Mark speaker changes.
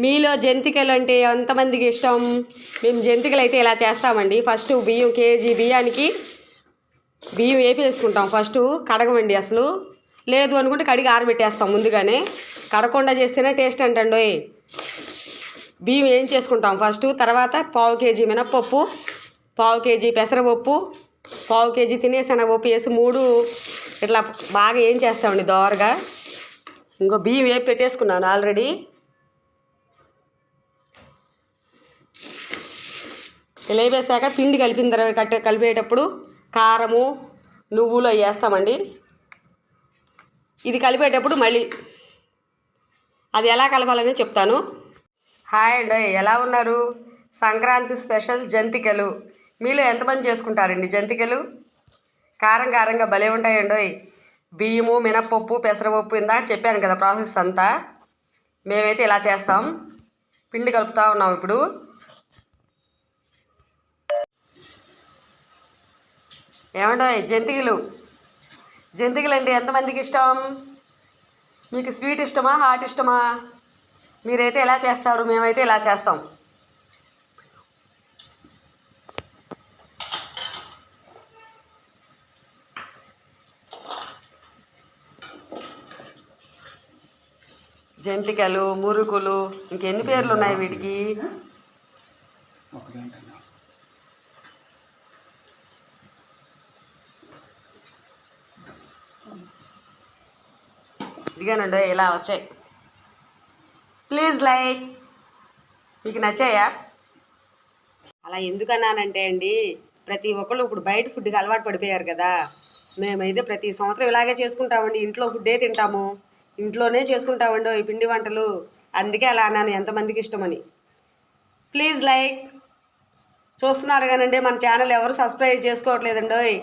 Speaker 1: మీలో జంతికలు అంటే ఎంతమందికి ఇష్టం? మేము జంతికలు అయితే ఇలా చేస్తామండి. ఫస్ట్ బియ్యం కేజీ బియ్యానికి బియ్యం వేపేసుకుంటాం. ఫస్ట్ కడగమండి అసలు. లేదు అనుకుంటే కడిగి ఆరబెట్టేస్తాం ముందుగానే. కడగకుండా చేస్తేనే టేస్ట్ అంటండి. బియ్యం ఏం చేసుకుంటాం ఫస్ట్. తర్వాత పావు కేజీ మినప్పప్పు, పావు కేజీ పెసరపప్పు, పావు కేజీ తినేశనగపప్పు వేసి 3 ఇట్లా బాగా ఏం చేస్తామండి దోరగా. ఇంకో బియ్యం వేపి పెట్టేసుకున్నాను ఆల్రెడీ. ఇలా వేసాక పిండి కలిపిన తర్వాత కలిపేటప్పుడు కారము నువ్వులు అవి వేస్తామండి. ఇది కలిపేటప్పుడు మళ్ళీ అది ఎలా కలపాలని చెప్తాను. హాయ్ అండి, ఎలా ఉన్నారు? సంక్రాంతి స్పెషల్ జంతికలు. మీలో ఎంతమంది చేసుకుంటారండి జంతికలు? కారం కారంగా భలే ఉంటాయండి. బియ్యము మినప్పప్పు పెసరపప్పు ఇందాక చెప్పాను కదా ప్రాసెస్ అంతా. మేమైతే ఇలా చేస్తాం. పిండి కలుపుతూ ఉన్నాం ఇప్పుడు. ఏమండో జంతికలు అంటే ఎంతమందికి ఇష్టం? మీకు స్వీట్ ఇష్టమా హాట్ ఇష్టమా? మీరైతే ఎలా చేస్తారు? మేమైతే ఇలా చేస్తాం. జంతికలు మురుకులు ఇంకెన్ని పేర్లు ఉన్నాయి వీటికి? ఇదిగానండి ఇలా వచ్చాయి. Please like. మీకు నచ్చాయా? అలా ఎందుకన్నానంటే అండి, ప్రతి ఒక్కళ్ళు ఇప్పుడు బయట ఫుడ్కి అలవాటు పడిపోయారు కదా. మేమైతే ప్రతి సంవత్సరం ఇలాగే చేసుకుంటామండి. ఇంట్లో ఫుడ్డే తింటాము, ఇంట్లోనే చేసుకుంటామండి ఈ పిండి వంటలు. అందుకే అలా అన్నాను ఎంతమందికి ఇష్టమని. Please like. చూస్తున్నారు కానండి మన ఛానల్ ఎవరు సబ్స్క్రైబ్ చేసుకోవట్లేదండి.